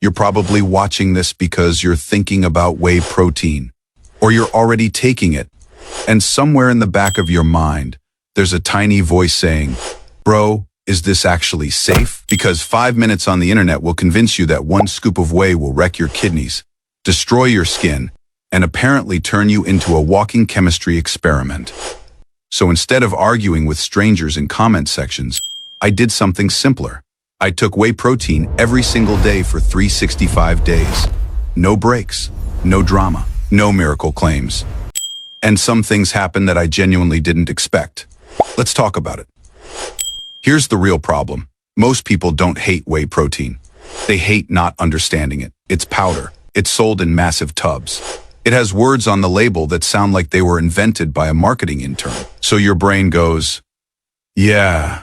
You're probably watching this because you're thinking about whey protein, or you're already taking it, and somewhere in the back of your mind, there's a tiny voice saying, "Bro, is this actually safe?" Because 5 minutes on the internet will convince you that one scoop of whey will wreck your kidneys, destroy your skin, and apparently turn you into a walking chemistry experiment. So instead of arguing with strangers in comment sections, I did something simpler. I took whey protein every single day for 365 days. No breaks, no drama, no miracle claims. And some things happened that I genuinely didn't expect. Let's talk about it. Here's the real problem. Most people don't hate whey protein. They hate not understanding it. It's powder. It's sold in massive tubs. It has words on the label that sound like they were invented by a marketing intern. So your brain goes, yeah,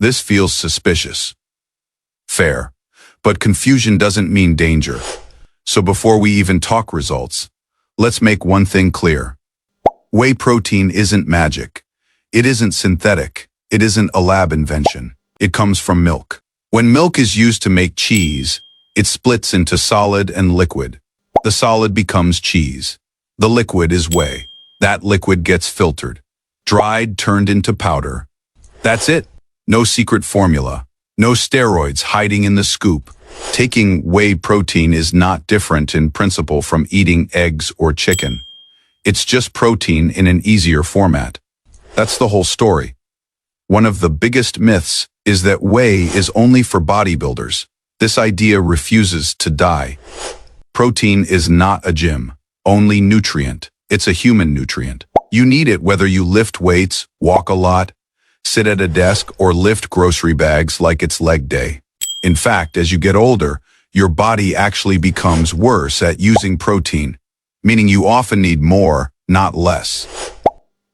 this feels suspicious. Fair. But confusion doesn't mean danger. So before we even talk results, let's make one thing clear. Whey protein isn't magic. It isn't synthetic. It isn't a lab invention. It comes from milk. When milk is used to make cheese, it splits into solid and liquid. The solid becomes cheese. The liquid is whey. That liquid gets filtered, dried, turned into powder. That's it. No secret formula. No steroids hiding in the scoop. Taking whey protein is not different in principle from eating eggs or chicken. It's just protein in an easier format. That's the whole story. One of the biggest myths is that whey is only for bodybuilders. This idea refuses to die. Protein is not a gym-only nutrient. It's a human nutrient. You need it whether you lift weights, walk a lot, sit at a desk, or lift grocery bags like it's leg day. In fact, as you get older, your body actually becomes worse at using protein, meaning you often need more, not less.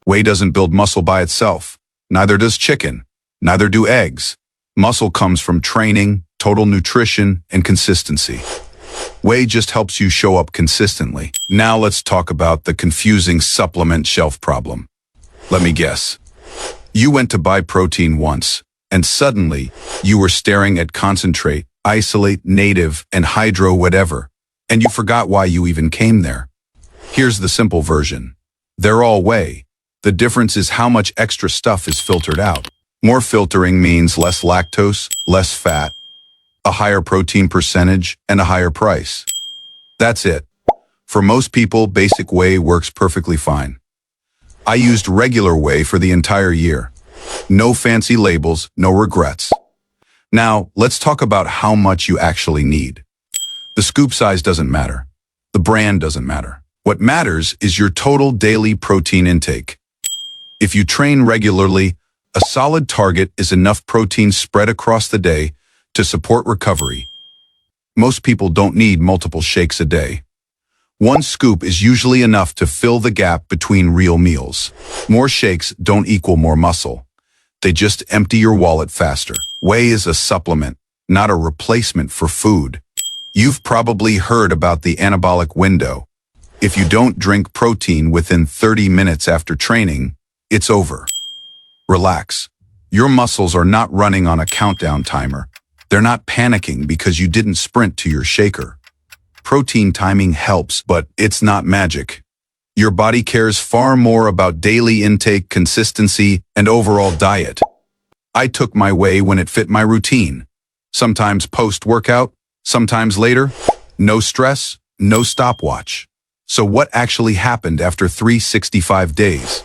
Whey doesn't build muscle by itself. Neither does chicken. Neither do eggs. Muscle comes from training, total nutrition, and consistency. Whey just helps you show up consistently. Now let's talk about the confusing supplement shelf problem. Let me guess. You went to buy protein once, and suddenly you were staring at concentrate, isolate, native, and hydro whatever, and you forgot why you even came there. Here's the simple version. They're all whey. The difference is how much extra stuff is filtered out. More filtering means less lactose, less fat, a higher protein percentage, and a higher price. That's it. For most people, basic whey works perfectly fine. I used regular whey for the entire year. No fancy labels, no regrets. Now, let's talk about how much you actually need. The scoop size doesn't matter. The brand doesn't matter. What matters is your total daily protein intake. If you train regularly, a solid target is enough protein spread across the day to support recovery. Most people don't need multiple shakes a day. One scoop is usually enough to fill the gap between real meals. More shakes don't equal more muscle. They just empty your wallet faster. Whey is a supplement, not a replacement for food. You've probably heard about the anabolic window. If you don't drink protein within 30 minutes after training, it's over. Relax. Your muscles are not running on a countdown timer. They're not panicking because you didn't sprint to your shaker. Protein timing helps, but it's not magic. Your body cares far more about daily intake, consistency, and overall diet. I took my whey when it fit my routine. Sometimes post-workout, sometimes later. No stress, no stopwatch. So what actually happened after 365 days?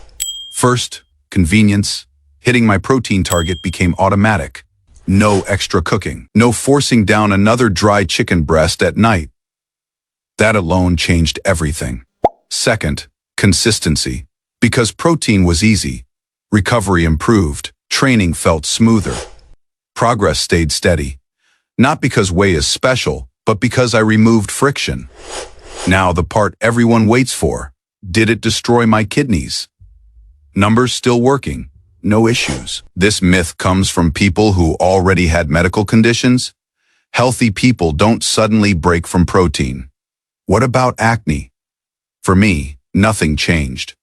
First, convenience. Hitting my protein target became automatic. No extra cooking. No forcing down another dry chicken breast at night. That alone changed everything. Second, consistency. Because protein was easy, recovery improved, training felt smoother. Progress stayed steady. Not because whey is special, but because I removed friction. Now the part everyone waits for. Did it destroy my kidneys? Numbers still working. No issues. This myth comes from people who already had medical conditions. Healthy people don't suddenly break from protein. What about acne? For me, nothing changed.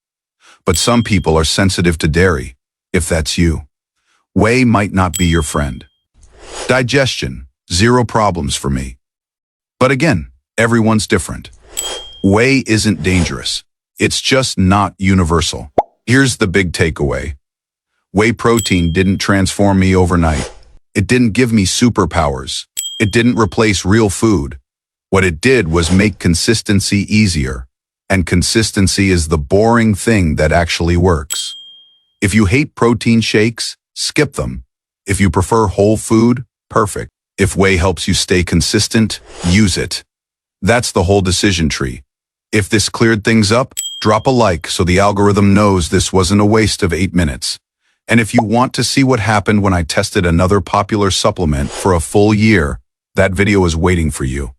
But some people are sensitive to dairy. If that's you, whey might not be your friend. Digestion, zero problems for me. But again, everyone's different. Whey isn't dangerous. It's just not universal. Here's the big takeaway. Whey protein didn't transform me overnight. It didn't give me superpowers. It didn't replace real food. What it did was make consistency easier. And consistency is the boring thing that actually works. If you hate protein shakes, skip them. If you prefer whole food, perfect. If Whey helps you stay consistent, use it. That's the whole decision tree. If this cleared things up, drop a like so the algorithm knows this wasn't a waste of 8 minutes. And if you want to see what happened when I tested another popular supplement for a full year, that video is waiting for you.